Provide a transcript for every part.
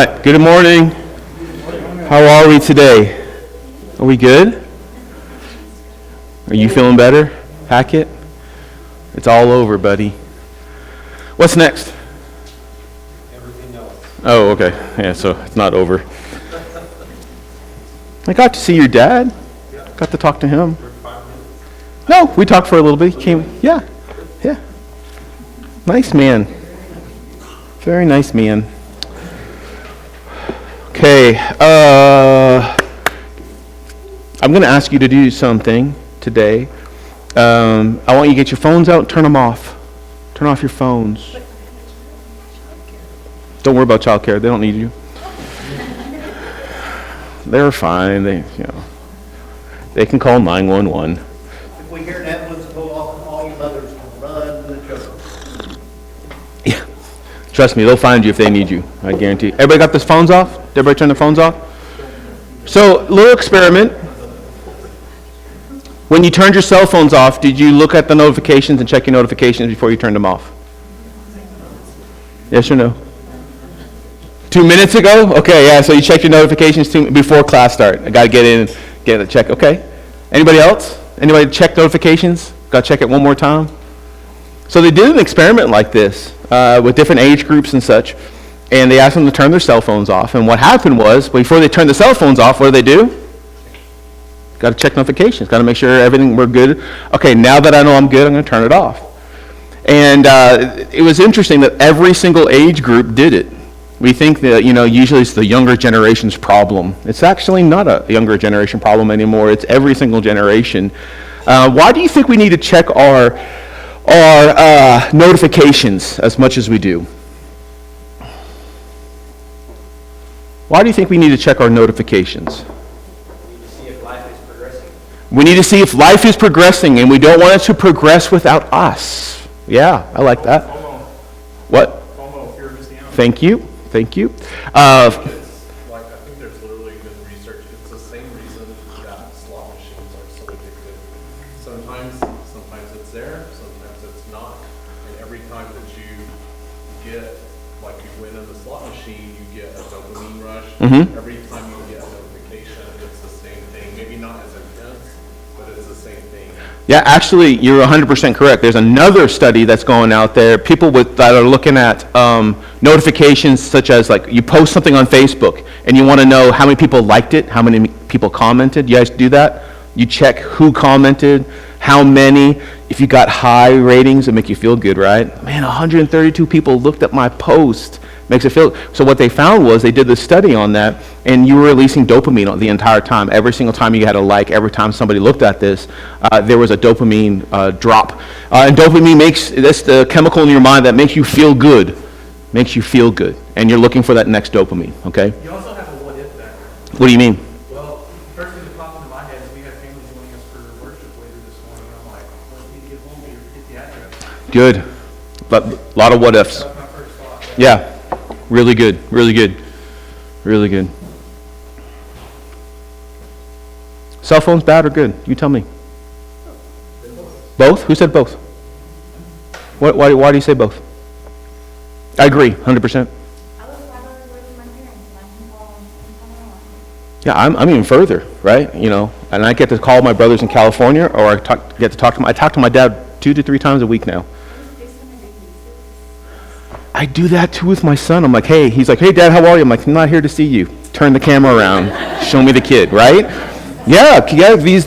right, good morning. How are we today? Are we good? Are you feeling better, Hackett? It's all over, buddy. What's next? Everything else. Oh, okay. Yeah, so it's not over. I got to see your dad. Got to talk to him. 5 minutes. No, we talked for a little bit. He came. Yeah. Nice man. Very nice man. Okay. I'm going to ask you to do something today. I want you to get your phones out and turn them off. Turn off your phones. Don't worry about childcare. They don't need you. They're fine. They can call 911. If we hear an ambulance go off, all you mothers can run to the children. Yeah. Trust me, they'll find you if they need you. I guarantee. Everybody got their phones off? Did everybody turn their phones off? So, little experiment. When you turned your cell phones off, did you look at the notifications and check your notifications before you turned them off? Yes or no? 2 minutes ago? Okay, yeah, so you checked your notifications before class start. I got to get in and get a check. Okay. Anybody else? Anybody check notifications? Got to check it one more time? So they did an experiment like this with different age groups and such, and they asked them to turn their cell phones off. And what happened was, before they turned the cell phones off, what do? Got to check notifications. Got to make sure everything we're good. Okay, now that I know I'm good, I'm going to turn it off. And it was interesting that every single age group did it. We think that, usually it's the younger generation's problem. It's actually not a younger generation problem anymore. It's every single generation. Why do you think we need to check our notifications as much as we do? Why do you think we need to check our notifications? See if life is progressing. We need to see if life is progressing, and we don't want it to progress without us. Yeah, I like that. What? Fear of missing out. Thank you. Like, I think there's literally been research. It's the same reason that slot machines are so addictive. Sometimes it's there, sometimes it's not. And every time that you get, like you win in the slot machine, you get a dopamine rush. Mhm. Every time you get a notification, it's the same thing. Maybe not as intense, but it's the same thing. Yeah, actually, you're 100% correct. There's another study that's going out there. People that are looking at notifications, such as like you post something on Facebook and you want to know how many people liked it, how many people commented. You guys do that? You check who commented, how many. If you got high ratings, it make you feel good, right? Man, 132 people looked at my post. Makes it feel. So what they found was they did this study on that, and you were releasing dopamine the entire time. Every single time you had a like, every time somebody looked at this, there was a dopamine drop. And dopamine that's the chemical in your mind that makes you feel good. Makes you feel good. And you're looking for that next dopamine, okay? You also have a what if factor. What do you mean? Well, first thing that popped into my head is we have family joining us for worship later this morning. I'm like, well, if you get home, you hit the address. Good. But lot of what ifs. That's my first thought. Yeah. Really good. Really good. Really good. Cell phones bad or good? You tell me. Both? Who said both? Why do you say both? I agree, 100%. I live 5 hours away from my parents, and I can call anytime I want. Yeah, I'm even further, right? And I get to call my brothers in California, or I get to talk to I talk to my dad 2 to 3 times a week now. I do that too with my son. I'm like, hey, he's like, hey, Dad, how are you? I'm like, I'm not here to see you. Turn the camera around. Show me the kid, right? Yeah, these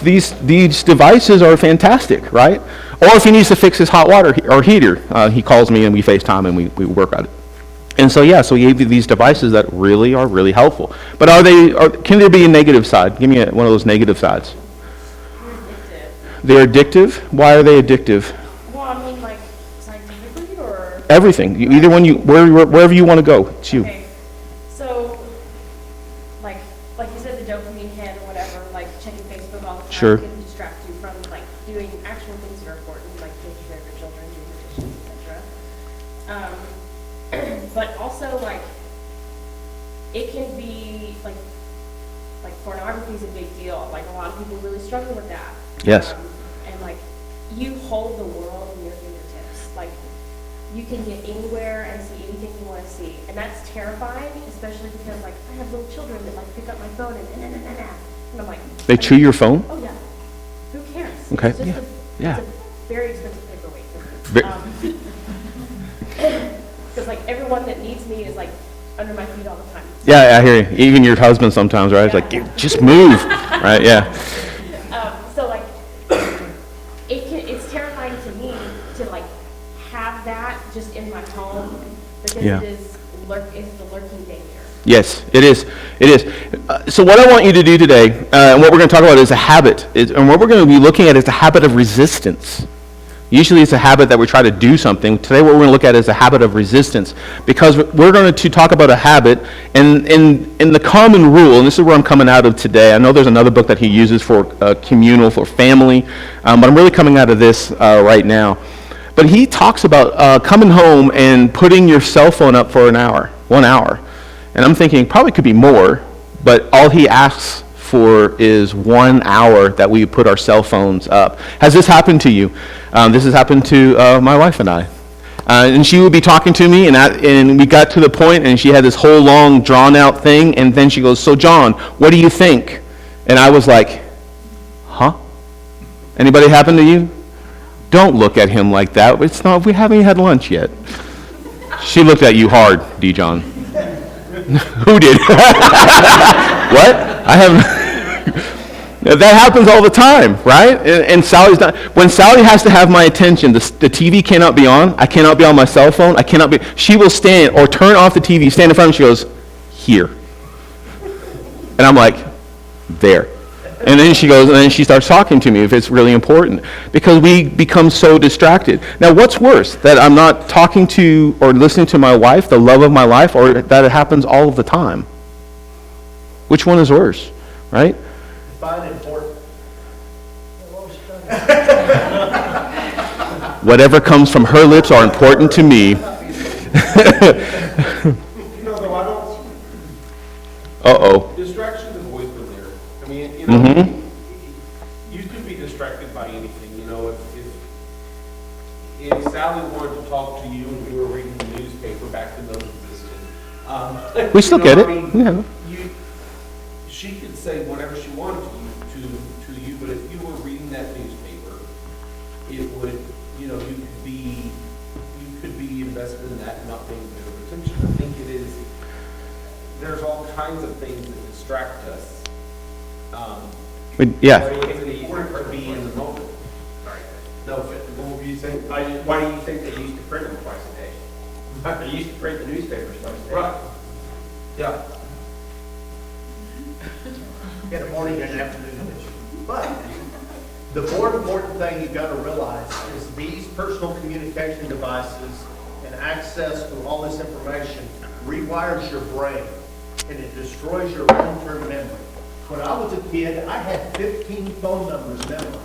devices are fantastic, right? Or if he needs to fix his hot water or heater, he calls me and we FaceTime and we work on it. And so, yeah, so we gave you these devices that really are really helpful. But can there be a negative side? Give me one of those negative sides. They're addictive. They're addictive? Why are they addictive? Well, I mean, like, scientifically, or? Everything. Either one, wherever you want to go, it's you. Okay, so, like you said, the dopamine hit or whatever, like checking Facebook all the time. Sure. Can distract you from, like, doing actual things that are important, like taking care of your children, doing your dishes, etc. But also, like, it can be, like pornography is a big deal. Like, a lot of people really struggle with that. Yes. And, like, you hold the world in your fingertips. Like, you can get anywhere and see anything you want to see. And that's terrifying, especially because like I have little children that like pick up my phone and I'm like. They chew your phone? Oh, yeah. Who cares? Okay, It's just yeah. It's a very expensive paperweight. Ve- Because like everyone that needs me is like under my feet all the time. Yeah, I hear you. Even your husband sometimes, right? It's like, just move, right? Yeah. So like, it's terrifying to me to like have that just in my home because Yeah. it's the lurking danger. Yes, it is. It is. So what I want you to do today, and what we're going to talk about is a habit, and what we're going to be looking at is the habit of resistance. Usually it's a habit that we try to do something. Today what we're going to look at is a habit of resistance, because we're going to talk about a habit, and in the common rule, and this is where I'm coming out of today. I know there's another book that he uses for communal, for family, but I'm really coming out of this right now. But he talks about coming home and putting your cell phone up for 1 hour. And I'm thinking probably could be more, but all he asks for is 1 hour that we put our cell phones up. Has this happened to you? This has happened to my wife and I. And she would be talking to me, and we got to the point, and she had this whole long, drawn-out thing, and then she goes, "So, John, what do you think?" And I was like, "Huh? Anybody happen to you?" Don't look at him like that. It's not. We haven't had lunch yet. She looked at you hard, D. John. Who did? What? I haven't. That happens all the time, right? And Sally's not. When Sally has to have my attention, the TV cannot be on. I cannot be on my cell phone. I cannot be. She will stand or turn off the TV, stand in front, and she goes, "Here." And I'm like, "There." And then she goes, and then she starts talking to me if it's really important, because we become so distracted. Now, what's worse, that I'm not talking to or listening to my wife, the love of my life, or that it happens all of the time? Which one is worse, right? Define important. Whatever comes from her lips are important to me. You know, though, I don't, Uh-oh. distractions have always been there. I mean, you know, you could be distracted by anything, you know, if Sally wanted to talk to you and you were reading the newspaper back then those existed. We still you know, get it. I mean, Yeah. she could say whatever she wanted to you, but if you were reading that newspaper, it would, you know, you could be invested in that and not paying a bit of attention. I think it is, there's all kinds of things that distract us. Yeah. It's important to be in the moment. Sorry. No, what were you saying? Why do you think they used to print them twice a day? They used to print the newspapers twice a day. Right. Yeah. Get a morning and an afternoon edition. But the more important thing you've got to realize is these personal communication devices and access to all this information rewires your brain and it destroys your long-term memory. When I was a kid, I had 15 phone numbers memorized.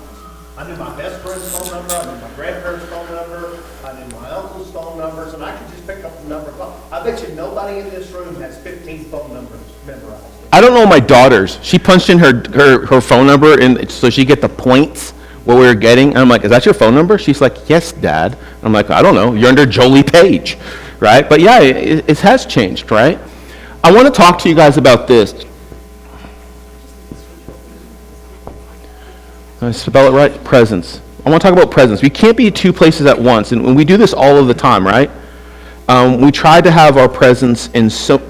I knew my best friend's phone number, I knew my grandparents' phone number, I knew my uncle's phone numbers, and I could just pick up the number. I bet you nobody in this room has 15 phone numbers memorized. I don't know my daughter's. She punched in her phone number and so she get the points what we were getting. And I'm like, "Is that your phone number?" She's like, "Yes, Dad." I'm like, "I don't know. You're under Jolie Page," right? But yeah, it has changed, right? I want to talk to you guys about this. Did I spell it right? Presence. I want to talk about presence. We can't be two places at once, and we do this all of the time, right? We try to have our presence in so...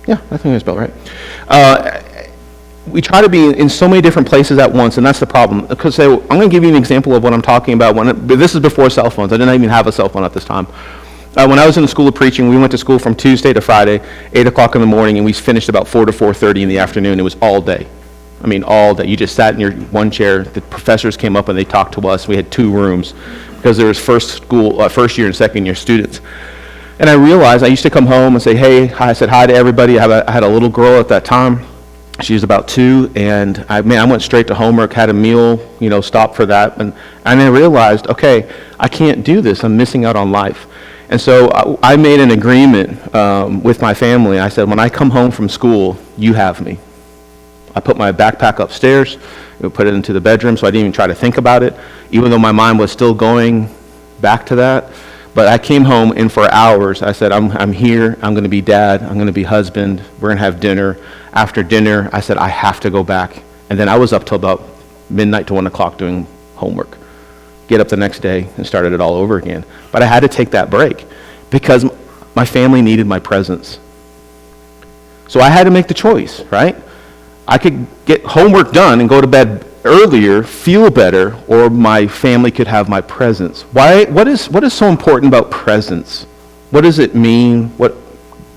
Yeah, I think I spelled it right. We try to be in so many different places at once, and that's the problem. Because I'm going to give you an example of what I'm talking about. This is before cell phones. I didn't even have a cell phone at this time. When I was in the school of preaching, we went to school from Tuesday to Friday, 8 o'clock in the morning, and we finished about 4 to 4:30 in the afternoon. It was all day. I mean, all day. You just sat in your one chair. The professors came up and they talked to us. We had 2 rooms because there was first year and second year students. And I realized I used to come home and say, "Hey," I said hi to everybody. I had a little girl at that time. She was about 2, and I went straight to homework, had a meal, stopped for that. And I realized, okay, I can't do this. I'm missing out on life. And so I made an agreement with my family. I said, when I come home from school, you have me. I put my backpack upstairs, put it into the bedroom, so I didn't even try to think about it. Even though my mind was still going back to that. But I came home, and for hours, I said, I'm here, I'm going to be dad, I'm going to be husband, we're going to have dinner. After dinner, I said, I have to go back. And then I was up till about midnight to 1 o'clock doing homework. Get up the next day and started it all over again. But I had to take that break because my family needed my presence. So I had to make the choice, right? I could get homework done and go to bed earlier, feel better, or my family could have my presence. What is so important about presence? What does it mean?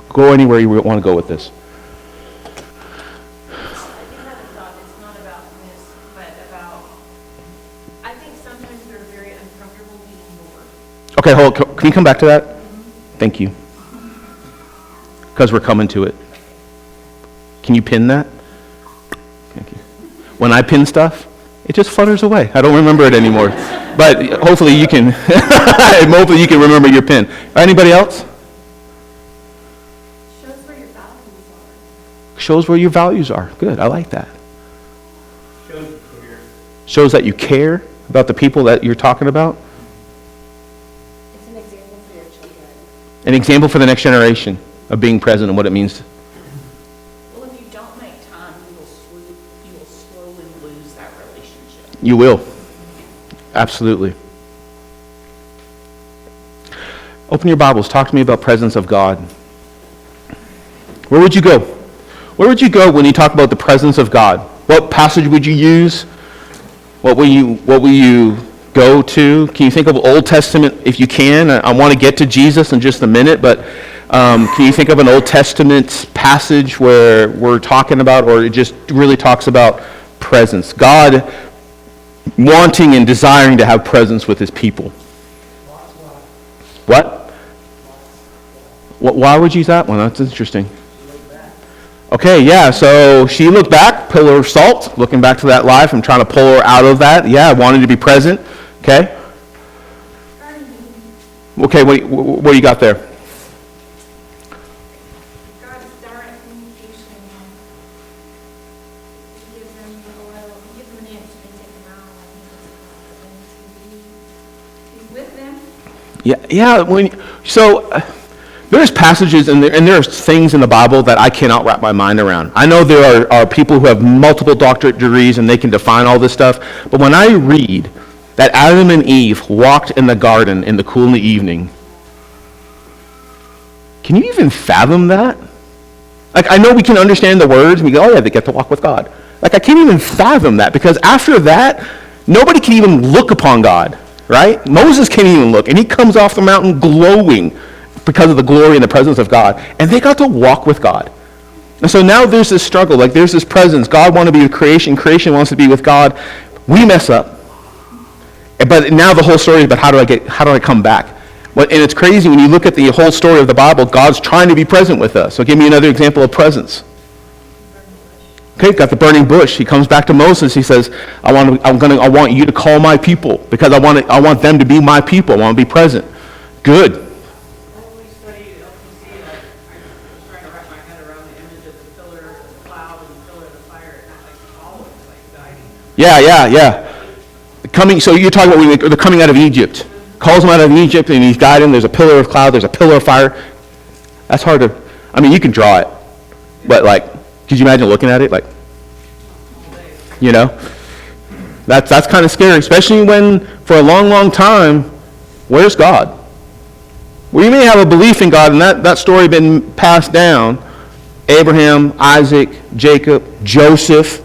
Go anywhere you want to go with this. It's not about this, but about, I think sometimes they're very uncomfortable being bored. Okay, hold. Can you come back to that? Thank you. Because we're coming to it. Can you pin that? Thank you. When I pin stuff, it just flutters away. I don't remember it anymore. But hopefully you can. Hopefully you can remember your pin. Anybody else? Shows where your values are. Shows where your values are. Good. I like that. Shows you care. Shows that you care about the people that you're talking about. It's an example for your children. An example for the next generation of being present and what it means. Well, if you don't make time, you will slowly lose that relationship. You will. Absolutely. Open your Bibles. Talk to me about presence of God. Where would you go? Where would you go when you talk about the presence of God? What passage would you use? What will you go to? Can you think of Old Testament if you can? I want to get to Jesus in just a minute, but can you think of an Old Testament passage where we're talking about, or it just really talks about presence? God wanting and desiring to have presence with his people. What? Why would you use that one? That's interesting. Okay, yeah, so she looked back, pillar of salt, looking back to that life. I'm trying to pull her out of that. Yeah, I wanted to be present. Okay? Okay, what do you got there? God's direct communication. He gives them the oil, he gives them an answer, they take them out, and he's with them. There's passages and there's things in the Bible that I cannot wrap my mind around. I know there are people who have multiple doctorate degrees and they can define all this stuff, but when I read that Adam and Eve walked in the garden in the cool in the evening, can you even fathom that? Like, I know we can understand the words and we go, oh yeah, they get to walk with God. Like, I can't even fathom that, because after that, nobody can even look upon God, right? Moses can't even look, and he comes off the mountain glowing because of the glory and the presence of God. And they got to walk with God. And so now there's this struggle, like there's this presence. God wants to be with creation. Creation wants to be with God. We mess up. But now the whole story is about how do I come back? And it's crazy when you look at the whole story of the Bible, God's trying to be present with us. So give me another example of presence. Okay, got the burning bush. He comes back to Moses. He says, I want you to call my people, because I want them to be my people. I want to be present. Good. When we studied LPC, I was trying to wrap my head around the image of the pillar of the cloud and the pillar of the fire, and not like following, like guiding. Yeah. So you're talking about the coming out of Egypt. Calls them out of Egypt, and he's guiding. There's a pillar of cloud. There's a pillar of fire. That's hard to, you can draw it. But could you imagine looking at it? That's kind of scary, especially when for a long, long time, where's God? Well, you may have a belief in God, and that story been passed down. Abraham, Isaac, Jacob, Joseph.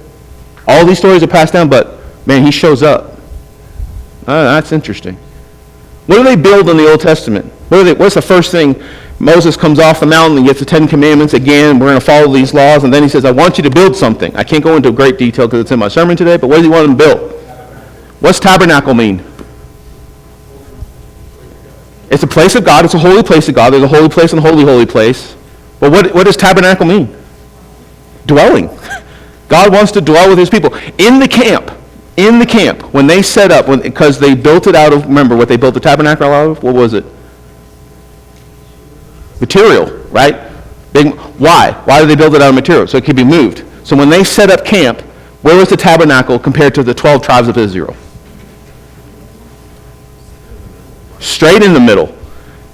All these stories are passed down, but, man, he shows up. That's interesting. What do they build in the Old Testament? What's the first thing? Moses comes off the mountain and gets the 10 Commandments. Again, we're going to follow these laws. And then he says, I want you to build something. I can't go into great detail because it's in my sermon today, but what does he want them to build? What's tabernacle mean? It's a place of God. It's a holy place of God. There's a holy place and a holy, holy place. But what does tabernacle mean? Dwelling. God wants to dwell with his people. In the camp, when they set up, because they built it out of, remember what they built the tabernacle out of? What was it? Material, right? Why? Why did they build it out of material? So it could be moved. So when they set up camp, where was the tabernacle compared to the 12 tribes of Israel? Straight in the middle.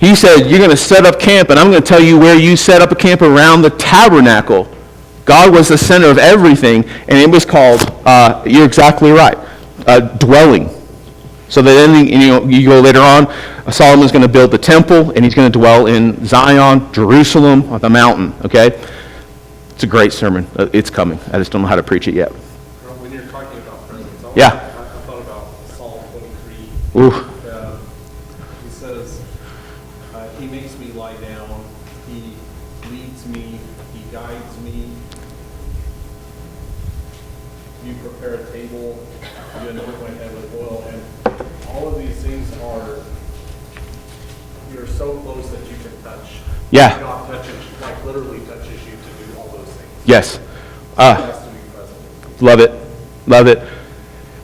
He said, you're going to set up camp, and I'm going to tell you where you set up a camp around the tabernacle. God was the center of everything, and it was called, you're exactly right, dwelling. So that then, you go later on, Solomon's going to build the temple, and he's going to dwell in Zion, Jerusalem, on the mountain, okay? It's a great sermon. It's coming. I just don't know how to preach it yet. When you're talking about presence, Yeah. I thought about Psalm 23. Ooh. He says, he makes me lie down, he leads me, he guides me. You prepare a table, you anoint my head with oil, and all of these things are, you're so close that you can touch. Yeah. God touches, like literally touches you to do all those things. Yes. He has to be present. Love it. Love it.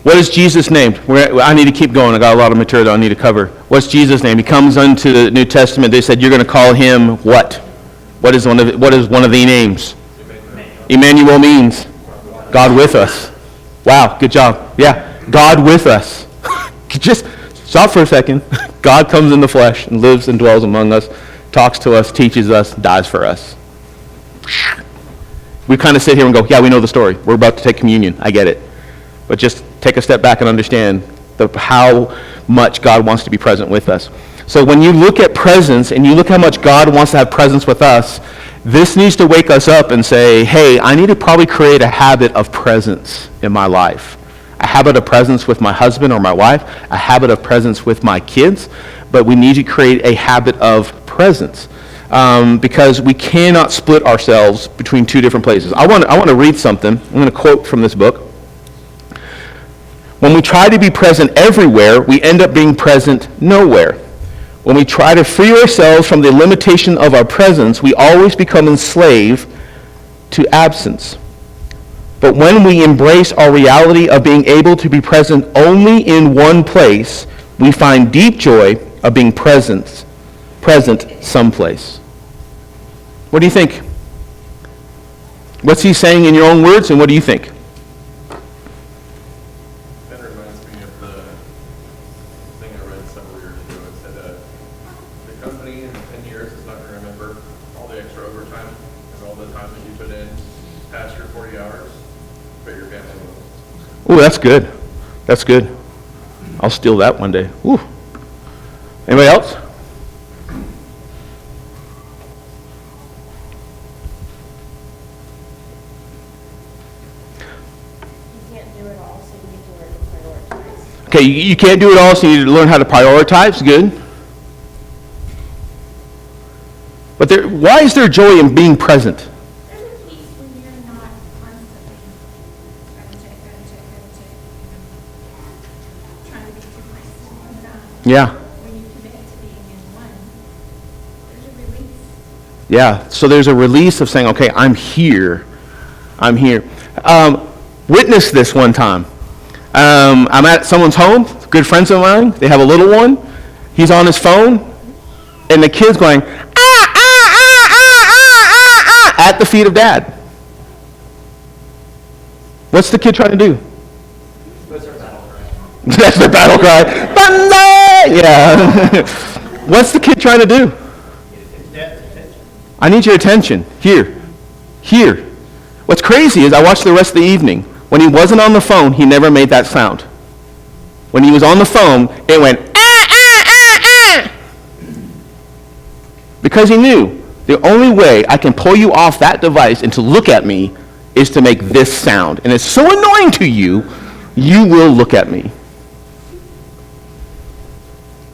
What is Jesus named? I need to keep going. I got a lot of material that I need to cover. What's Jesus' name? He comes unto the New Testament. They said, you're going to call him what? What is one of the names? Emmanuel means God with us. Wow, good job. Yeah, God with us. Just stop for a second. God comes in the flesh and lives and dwells among us, talks to us, teaches us, dies for us. We kind of sit here and go, yeah, we know the story. We're about to take communion. I get it. But just take a step back and understand how much God wants to be present with us. So when you look at presence and you look how much God wants to have presence with us, this needs to wake us up and say, hey, I need to probably create a habit of presence in my life. A habit of presence with my husband or my wife, a habit of presence with my kids, but we need to create a habit of presence. Because we cannot split ourselves between two different places. I want to read something. I'm going to quote from this book. When we try to be present everywhere, we end up being present nowhere. When we try to free ourselves from the limitation of our presence, we always become enslaved to absence. But when we embrace our reality of being able to be present only in one place, we find deep joy of being present someplace. What do you think? What's he saying in your own words, and what do you think? That reminds me of the thing I read several years ago. It said the company in 10 years is not going to remember all the extra overtime and all the time that you put in past your 40 hours, but your family will. Ooh, that's good. That's good. I'll steal that one day. Ooh. Anybody else? You can't do it all, so you need to learn to prioritize. Okay, you can't do it all, so you need to learn how to prioritize. Good. But why is there joy in being present? There's a piece when you're not constantly gotta check, trying to be two places at one time. Yeah. When you commit to being in one, there's a release. Yeah, so there's a release of saying, okay, I'm here. I'm here. Witnessed this one time. I'm at someone's home, good friends of mine. They have a little one. He's on his phone, and the kid's going, at the feet of dad. What's the kid trying to do? What's our battle cry? That's their battle cry. Thunder! Yeah. What's the kid trying to do? Dad's attention. I need your attention. Here. Here. What's crazy is I watched the rest of the evening. When he wasn't on the phone, he never made that sound. When he was on the phone, it went, because he knew the only way I can pull you off that device and to look at me is to make this sound. And it's so annoying to you, you will look at me.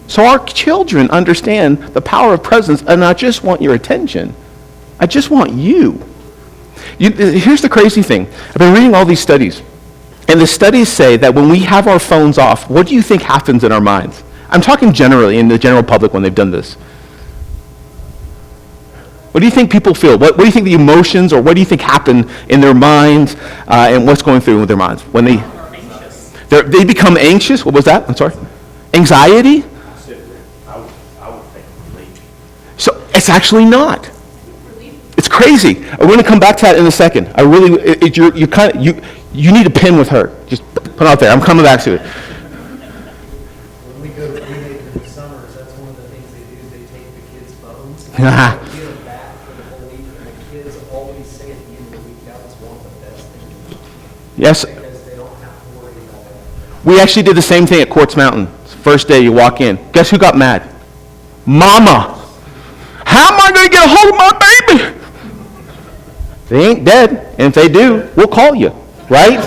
So our children understand the power of presence, and I just want your attention. I just want you. Here's the crazy thing. I've been reading all these studies, and the studies say that when we have our phones off, what do you think happens in our minds? I'm talking generally in the general public when they've done this. What do you think people feel? What do you think the emotions, or what do you think happen in their minds, and what's going through with their minds? When they become anxious? What was that? I'm sorry? Anxiety? I would think relief. So it's actually not. It's crazy. We're going to come back to that in a second. I really, you need a pen with her. Just put it out there. I'm coming back to it. When we go to Phoenix in the summer, is that Get them back for the whole week, and the kids always say at the end of the week, that was one of the best things, Yes, because they don't have to worry about that. we actually did the same thing at Quartz Mountain. First day you walk in. Guess who got mad? Mama. How am I going to get a hold of my baby? They ain't dead. And if they do, we'll call you. Right?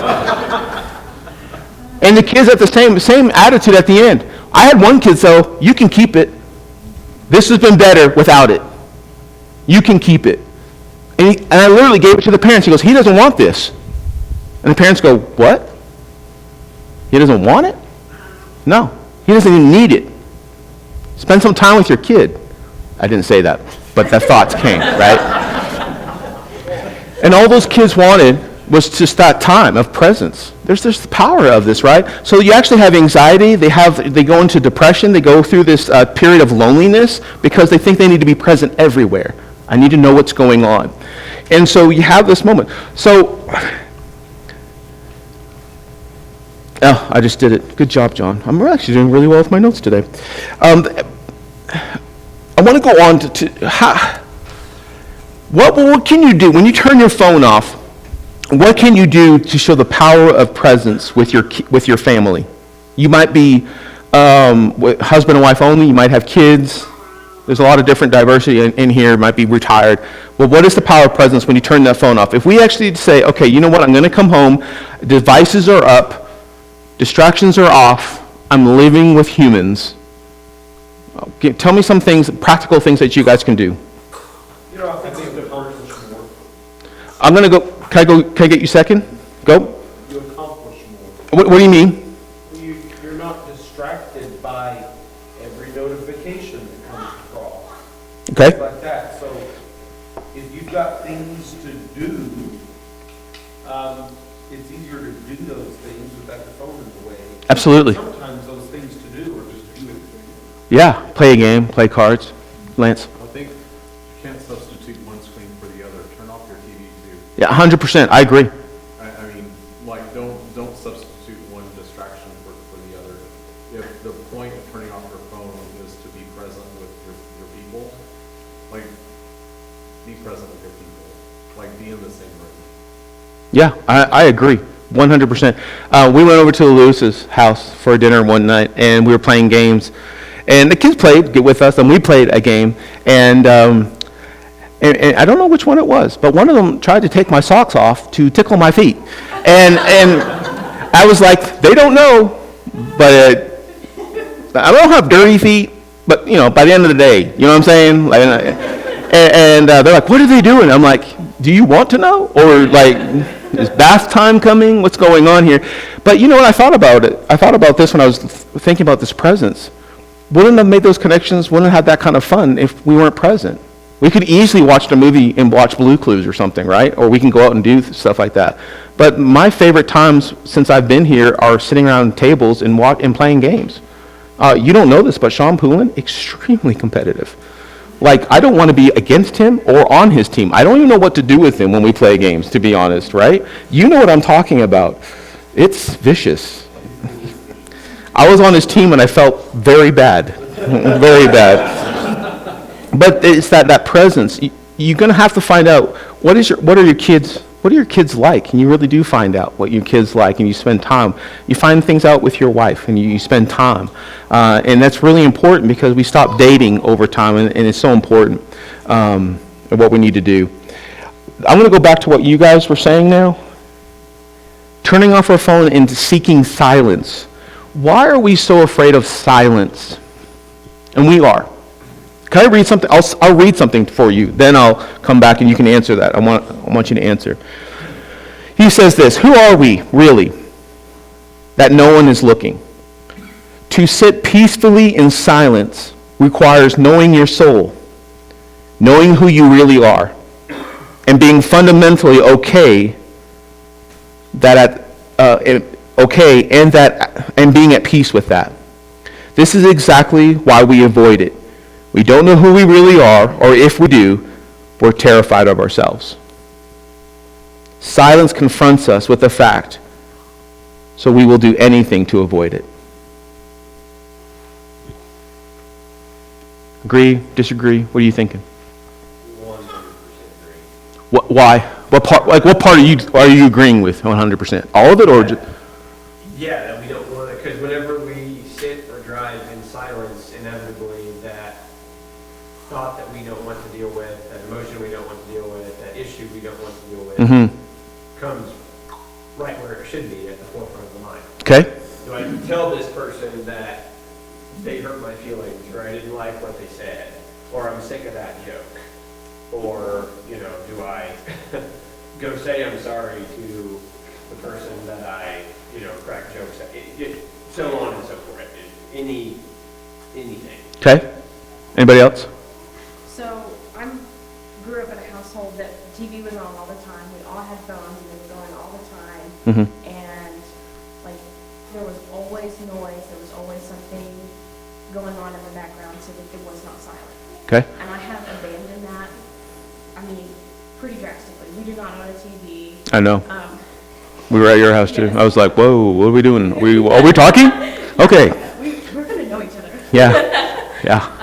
And the kids have the same attitude at the end. I had one kid say, you can keep it. This has been better without it. You can keep it. And I literally gave it to the parents. He goes, he doesn't want this. And the parents go, what? He doesn't want it? No. He doesn't even need it. Spend some time with your kid. I didn't say that, but the thoughts came, right? And all those kids wanted was just that time of presence. There's the power of this, right? So you actually have anxiety. They go into depression. They go through this period of loneliness because they think they need to be present everywhere. I need to know what's going on. And so you have this moment. So, oh, I just did it. Good job, John. I'm actually doing really well with my notes today. I want to go on to how, what can you do when you turn your phone off? What can you do to show the power of presence with your family? You might be husband and wife only. You might have kids. There's a lot of different diversity in here. You might be retired. Well, what is the power of presence when you turn that phone off? If we actually say, okay, you know what? I'm going to come home. Devices are up. Distractions are off. I'm living with humans. Okay, tell me some things, practical things that you guys can do. You know, I think the accomplish more. I'm going to go. Can I get you second? Go. You accomplish more. What do you mean? You're not distracted by every notification that comes across. Okay. Things like that. So if you've got things to do, it's easier to do those things without the phone in the way. Absolutely. Sometimes those things to do are just doing things. Yeah. Play a game. Play cards. Lance. I think you can't substitute one screen for the other. Turn off your TV too. Yeah, 100%. I agree. I mean, like, don't substitute one distraction for the other. If the point of turning off your phone is to be present with your people, like, be present with your people. Like, be in the same room. Yeah, I agree. 100%. We went over to Lewis's house for dinner one night, and we were playing games. And the kids played with us, and we played a game. And I don't know which one it was, but one of them tried to take my socks off to tickle my feet. And I was like, they don't know, but I don't have dirty feet, but, you know, by the end of the day, you know what I'm saying? Like, and they're like, what are they doing? I'm like, do you want to know? Or, like, is bath time coming? What's going on here? But you know what? I thought about it. I thought about this when I was thinking about this presence. Wouldn't have made those connections, wouldn't have had that kind of fun if we weren't present. We could easily watch a movie and watch Blue Clues or something, right? Or we can go out and do stuff like that. But my favorite times since I've been here are sitting around tables and playing games. You don't know this, but Sean Poulin, extremely competitive. Like, I don't want to be against him or on his team. I don't even know what to do with him when we play games, to be honest, right? You know what I'm talking about. It's vicious. I was on his team and I felt very bad, very bad. But it's that presence. You're going to have to find out what are your kids like, and you really do find out what your kids like, and you spend time. You find things out with your wife, and you spend time, and that's really important because we stop dating over time, and it's so important and what we need to do. I'm going to go back to what you guys were saying now. Turning off our phone and seeking silence. Why are we so afraid of silence? And we are. Can I read something? I'll read something for you. Then I'll come back and you can answer that. I want you to answer. He says this, who are we, really, that no one is looking? To sit peacefully in silence requires knowing your soul, knowing who you really are, and being fundamentally okay and being at peace with that. This is exactly why we avoid it. We don't know who we really are, or if we do, we're terrified of ourselves. Silence confronts us with the fact, so we will do anything to avoid it. Agree? Disagree? What are you thinking? Why? What part are you agreeing with 100%? All of it, or just? Yeah, that we don't want to, because whenever we sit or drive in silence, inevitably that thought that we don't want to deal with, that emotion we don't want to deal with, that issue we don't want to deal with, Mm-hmm. comes right where it should be, at the forefront of the mind. Okay. Do I tell this person that they hurt my feelings, or I didn't like what they said, or I'm sick of that joke? Or, do I go say I'm sorry to the person that I, crack jokes at? So on and so forth. Anything. Okay. Anybody else? So grew up in a household that TV was on all the time. We all had phones and they were going all the time. Mm-hmm. And like there was always noise. There was always something going on in the background so that it was not silent. Okay. And I have abandoned that. I mean, pretty drastically. We do not own a TV. I know. Um, We were at your house too. Yes. I was like, whoa, what are we doing? Are we talking? Okay. we're gonna know each other. Yeah. Yeah.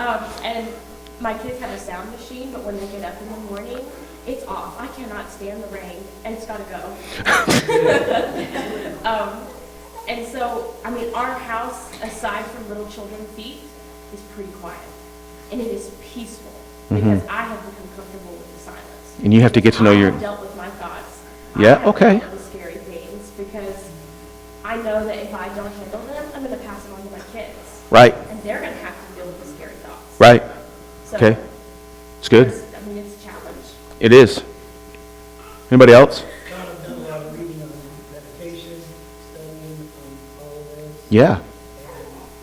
And my kids have a sound machine, but when they get up in the morning, it's off. I cannot stand the rain, and it's gotta go. And so, I mean, our house, aside from little children's feet, is pretty quiet. And it is peaceful, because I have become comfortable with the silence. And you have to get to know I your. have dealt with my thoughts. Yeah, I have okay. dealt with scary things, because I know that if I don't handle them, I'm gonna pass them on to my kids. Right. And they're gonna have to deal with the scary thoughts. Right. So, Okay. It's good. I mean, it's a challenge. It is. Anybody else? I've done a lot of reading on meditation, studying on all of this. Yeah.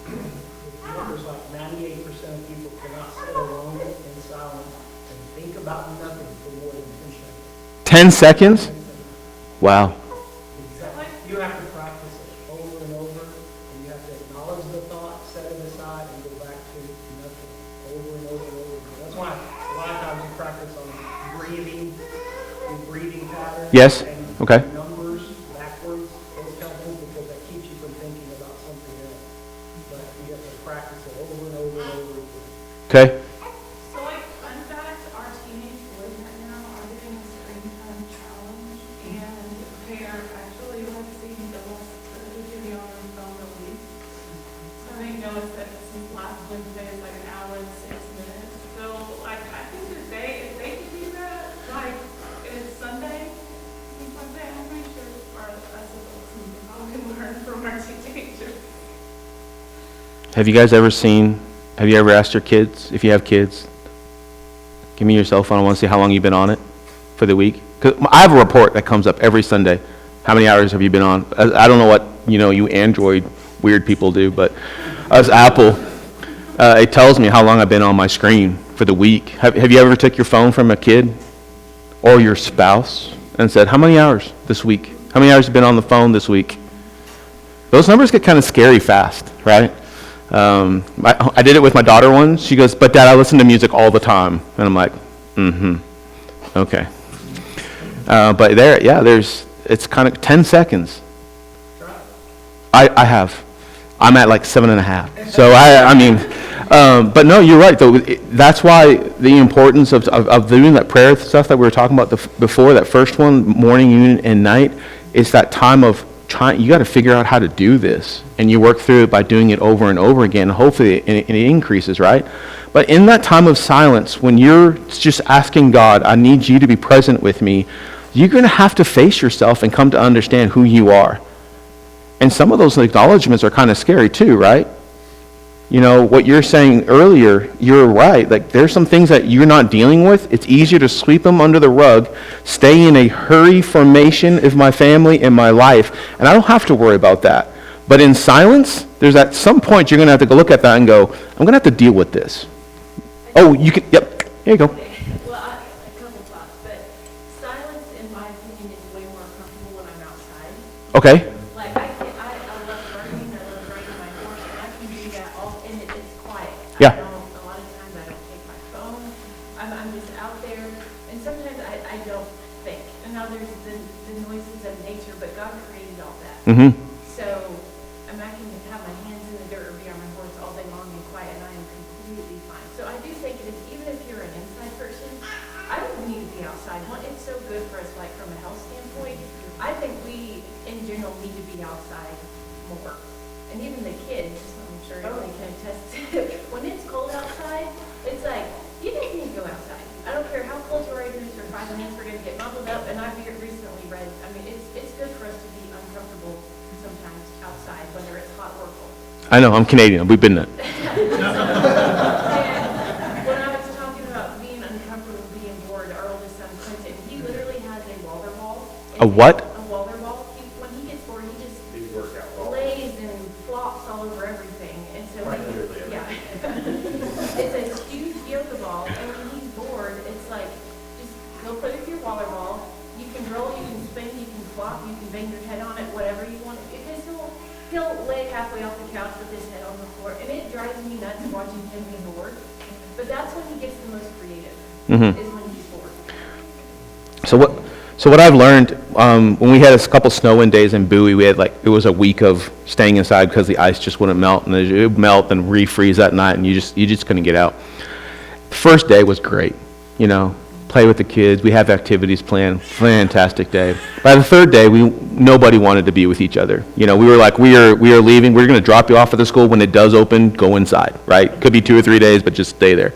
And the numbers like 98% of people cannot sit alone in silence and think about nothing for more than 10 seconds. 10 seconds? Wow. Exactly. You have to practice it over and over, and you have to acknowledge the thought, set it aside, and go back to nothing over and over and over again. That's why a lot of times you practice on breathing, your breathing patterns. Yes. And Okay. numbers backwards, those kind of things, because that keeps you from thinking about something else. But you have to practice it over and over and over again. Okay. So like, fun fact, our teenage boys right now are doing a screen time challenge, and they are actually seeing the less TV on their phone a week. So they noticed that since last Wednesday is like an hour and 6 minutes. So like, I think if they could do that, like, it's Sunday, I'm pretty sure our us adults can probably learn from our teenagers. Have you ever asked your kids, if you have kids, give me your cell phone, I want to see how long you've been on it for the week? 'Cause I have a report that comes up every Sunday. How many hours have you been on? I don't know what, you Android weird people do, but us Apple, it tells me how long I've been on my screen for the week. Have you ever took your phone from a kid or your spouse and said, how many hours this week? How many hours have you been on the phone this week? Those numbers get kind of scary fast, right? I did it with my daughter once. She goes, but Dad, I listen to music all the time. And I'm like, okay. But it's kind of 10 seconds. I have. I'm at like 7.5. So but no, you're right though. That's why the importance of doing that prayer stuff that we were talking about before, that first one, morning, noon, and night, is that time of trying. You got to figure out how to do this, and you work through it by doing it over and over again. Hopefully it increases, right? But in that time of silence, when you're just asking God, I need you to be present with me, you're going to have to face yourself and come to understand who you are. And some of those acknowledgments are kind of scary too, right? What you're saying earlier, you're right. Like, there's some things that you're not dealing with. It's easier to sweep them under the rug, stay in a hurry formation of my family and my life, and I don't have to worry about that. But in silence, there's at some point you're going to have to go look at that and go, I'm going to have to deal with this. Oh, you can, yep, here you go. Well, a couple thoughts, but silence, in my opinion, is way more comfortable when I'm outside. Okay, Like, I love gardening, I love riding my horse, and I can do that all, and it's quiet. Yeah. A lot of times I don't take my phone, I'm just out there, and sometimes I don't think. And now there's the noises of nature, but God created all that. So, I can have my hands in the dirt or be on my horse all day long and quiet, and I am completely fine. So I do think it is, even if you're an inside person, I don't need to be outside. It's so outside more. And even the kids, I'm sure everybody can attest to, when it's cold outside, it's like, you guys need to go outside. I don't care how close you are, even if you're 5 minutes, we're gonna get bundled up, and I've recently read, I mean, it's good for us to be uncomfortable sometimes outside, whether it's hot or cold. I know, I'm Canadian, we've been there. And when I was talking about being uncomfortable, being bored, our oldest son, Quentin, he literally has a Walder ball. A what? A Walder ball. When he gets bored, he just Big workout ball. lays and flops all over everything, and so Quite he, literally yeah. It's a huge yoga ball, and when he's bored, it's like, just go put it in your Walder ball. You can roll, you can spin, you can flop, you can bang your head on it, whatever you want. Because he'll lay halfway off the couch with his head on the floor, and it drives me nuts watching him be bored. But that's when he gets the most creative, is when he's bored. So what I've learned, when we had a couple snow-in days in Bowie, we had it was a week of staying inside because the ice just wouldn't melt, and it would melt and refreeze that night, and you just couldn't get out. The first day was great, play with the kids, we have activities planned, fantastic day. By the third day, nobody wanted to be with each other. We were like, we are leaving, we're going to drop you off at the school. When it does open, go inside, right? Could be 2 or 3 days, but just stay there.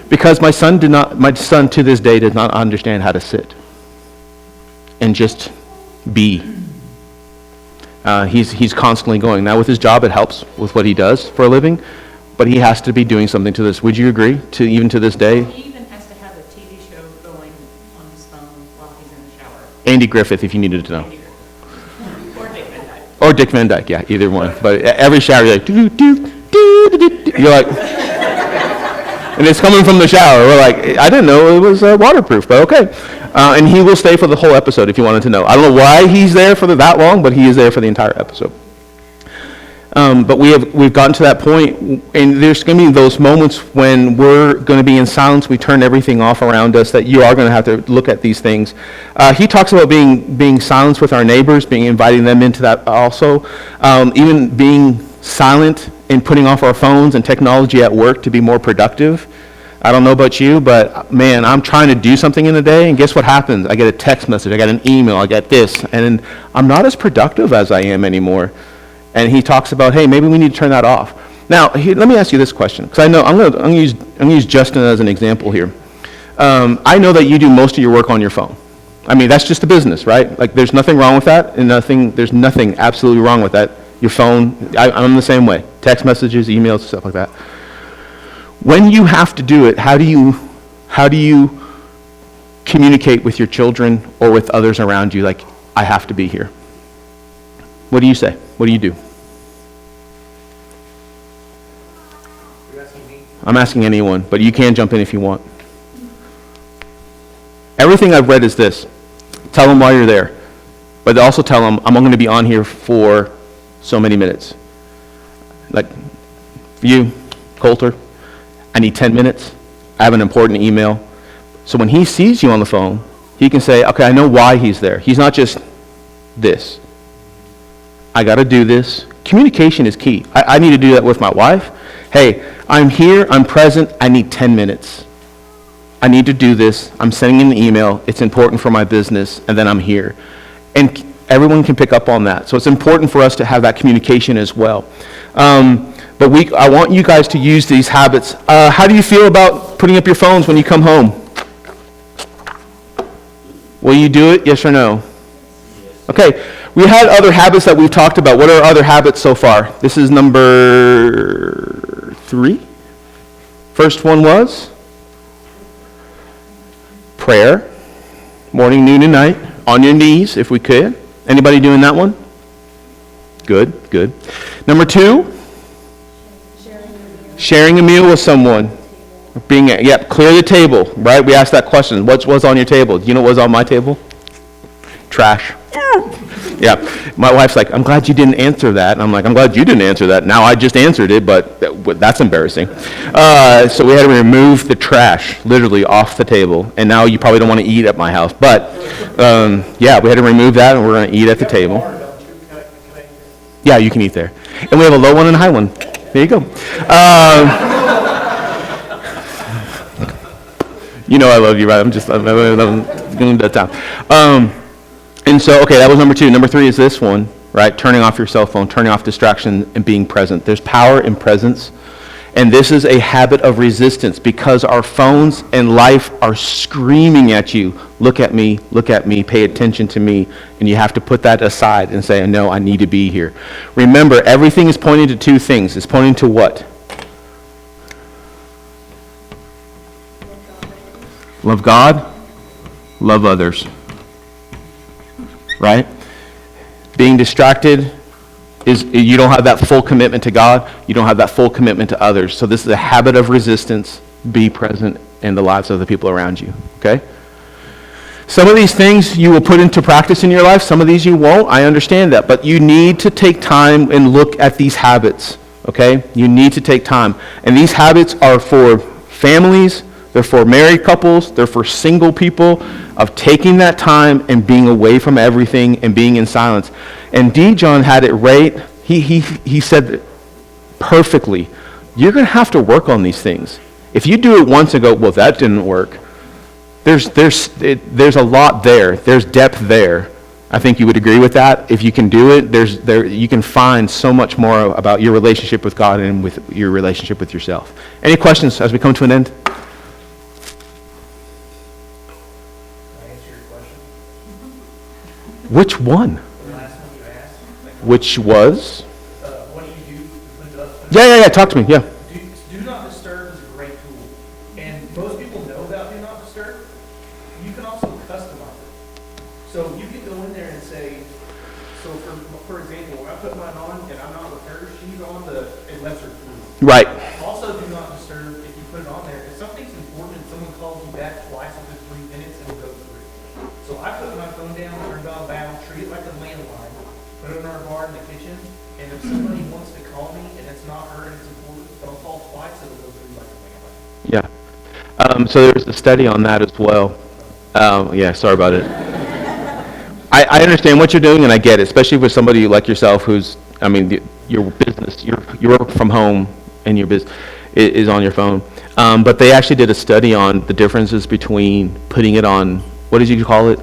Because my son to this day does not understand how to sit and just be. He's constantly going. Now with his job, it helps with what he does for a living, but he has to be doing something to this. Would you agree, even to this day? He even has to have a TV show going on his phone while he's in the shower. Andy Griffith, if you needed to know. Or Dick Van Dyke. Or Dick Van Dyke, yeah, either one. But every shower, you're like, doo doo doo doo doo doo. You're like, and it's coming from the shower. We're like, I didn't know it was waterproof, but okay. And he will stay for the whole episode if you wanted to know. I don't know why he's there for that long, but he is there for the entire episode. But we've gotten to that point, and there's going to be those moments when we're going to be in silence. We turn everything off around us. That you are going to have to look at these things. He talks about being silenced with our neighbors, inviting them into that also. Even being silent and putting off our phones and technology at work to be more productive. I don't know about you, but man, I'm trying to do something in the day, and guess what happens? I get a text message, I get an email, I get this, and I'm not as productive as I am anymore. And he talks about, hey, maybe we need to turn that off. Now, let me ask you this question, because I know I'm going to use Justin as an example here. I know that you do most of your work on your phone. I mean, that's just a business, right? There's nothing wrong with that, and there's nothing absolutely wrong with that. Your phone, I'm the same way. Text messages, emails, stuff like that. When you have to do it, how do you communicate with your children or with others around you, like, I have to be here? What do you say? What do you do? You're asking me? I'm asking anyone, but you can jump in if you want. Everything I've read is this. Tell them why you're there, but also tell them, I'm going to be on here for so many minutes. Like, for you, Coulter, I need 10 minutes. I have an important email. So when he sees you on the phone, he can say, okay, I know why he's there. He's not just this. I got to do this. Communication is key. I need to do that with my wife. Hey, I'm here, I'm present, I need 10 minutes. I need to do this. I'm sending an email. It's important for my business, and then I'm here. And everyone can pick up on that. So it's important for us to have that communication as well. But I want you guys to use these habits. How do you feel about putting up your phones when you come home? Will you do it, yes or no? Okay, we had other habits that we've talked about. What are other habits so far? This is number 3. First one was prayer, morning, noon, and night, on your knees if we could. Anybody doing that one? Good, good. Number 2, sharing a meal with someone. Clear the table, right? We asked that question. What was on your table? Do you know what was on my table? Trash. Yeah. My wife's like, I'm glad you didn't answer that. And I'm like, I'm glad you didn't answer that. Now I just answered it, but that's embarrassing. So we had to remove the trash literally off the table. And now you probably don't want to eat at my house. But we had to remove that, and we're going to eat at the table. Yeah, you can eat there. And we have a low one and a high one. There you go. You know I love you, right? I'm going to town. And so, okay, that was number 2. Number 3 is this one. right? Turning off your cell phone, turning off distraction, and being present. There's power in presence. And this is a habit of resistance because our phones and life are screaming at you, look at me, pay attention to me. And you have to put that aside and say, no, I need to be here. Remember, everything is pointing to two things. It's pointing to what? Love God, love others. Right? Being distracted is you don't have that full commitment to God. You don't have that full commitment to others. So this is a habit of resistance. Be present in the lives of the people around you. Okay? Some of these things you will put into practice in your life. Some of these you won't. I understand that. But you need to take time and look at these habits. Okay? You need to take time. And these habits are for families. They're for married couples. They're for single people, of taking that time and being away from everything and being in silence. And D. John had it right. He said it perfectly. You're going to have to work on these things. If you do it once and go, well, that didn't work, there's a lot there. There's depth there. I think you would agree with that. If you can do it, you can find so much more about your relationship with God and with your relationship with yourself. Any questions as we come to an end? Which one? The last one you asked, like, Which was? what do you do to put it up? Yeah. Talk to me. Yeah. Do Not Disturb is a great tool, and most people know about Do Not Disturb. You can also customize it. So you can go in there and say, so for example, when I put mine on and I'm not with her, she's on it lets her through. Right. Also, Do Not Disturb, if you put it on there, if something's important and someone calls you back twice within 3 minutes, it'll go through. So I put my phone down, turned on down, treat it like a landline, put it in our bar in the kitchen, and if somebody wants to call me and it's not her and it's important, they'll call twice, it'll go through like a landline. Yeah. So there's a study on that as well. Yeah, sorry about it. I understand what you're doing and I get it, especially with somebody like yourself who's, your business, you work from home and your business is on your phone. But they actually did a study on the differences between putting it on, what did you call it?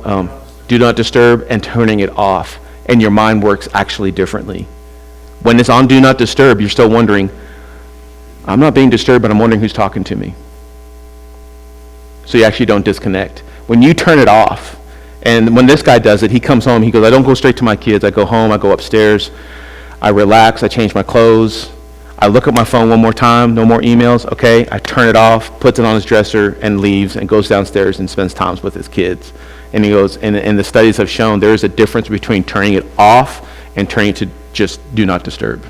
Do Not Disturb, and turning it off. And your mind works actually differently. When it's on Do Not Disturb, you're still wondering, I'm not being disturbed, but I'm wondering who's talking to me. So you actually don't disconnect. When you turn it off, and when this guy does it, he comes home, he goes, I don't go straight to my kids. I go home, I go upstairs, I relax, I change my clothes, I look at my phone one more time, no more emails, okay, I turn it off, puts it on his dresser, and leaves, and goes downstairs and spends time with his kids. And he goes, and the studies have shown there is a difference between turning it off and turning it to just Do Not Disturb.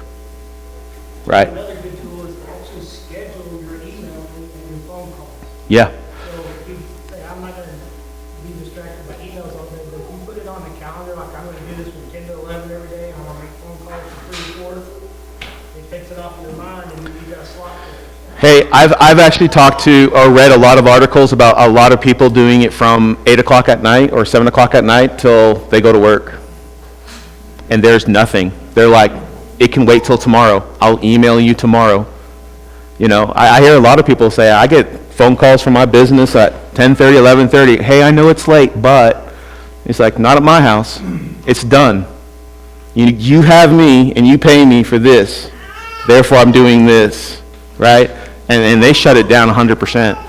Right? Another good tool is to actually schedule your email and your phone calls. Yeah. So if you say, I'm not going to be distracted by emails all day, but if you put it on the calendar, like I'm going to do this from 10 to 11 every day, I'm going to make phone calls from 3 to 4, it takes it off your mind and you got a slot for it. Hey, I've actually talked to or read a lot of articles about a lot of people doing it from 8 o'clock at night or 7 o'clock at night till they go to work. And there's nothing. They're like, it can wait till tomorrow. I'll email you tomorrow. You know, I hear a lot of people say, I get phone calls from my business at 10:30, 11:30. Hey, I know it's late, but it's like, not at my house. It's done. You have me and you pay me for this. Therefore, I'm doing this, right? And they shut it down 100%.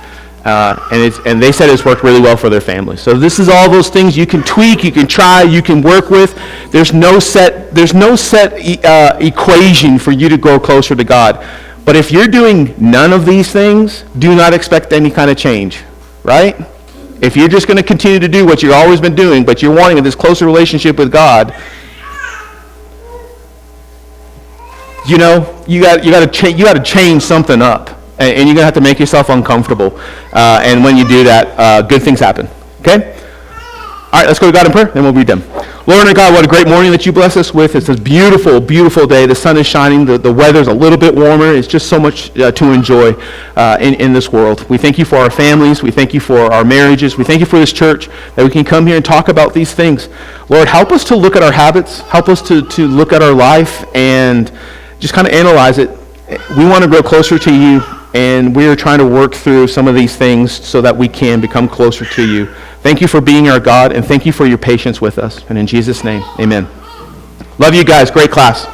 And they said it's worked really well for their family. So this is all those things you can tweak, you can try, you can work with. There's no set equation for you to grow closer to God. But if you're doing none of these things, do not expect any kind of change, right? If you're just going to continue to do what you've always been doing, but you're wanting this closer relationship with God, you know, you got to change something up. And you're going to have to make yourself uncomfortable. And when you do that, good things happen. Okay? All right, let's go to God in prayer, then we'll be done. Lord and God, what a great morning that you bless us with. It's this beautiful, beautiful day. The sun is shining. The weather's a little bit warmer. It's just so much to enjoy in this world. We thank you for our families. We thank you for our marriages. We thank you for this church, that we can come here and talk about these things. Lord, help us to look at our habits. Help us to look at our life and just kind of analyze it. We want to grow closer to you. And we are trying to work through some of these things so that we can become closer to you. Thank you for being our God, and thank you for your patience with us. And in Jesus' name, amen. Love you guys. Great class.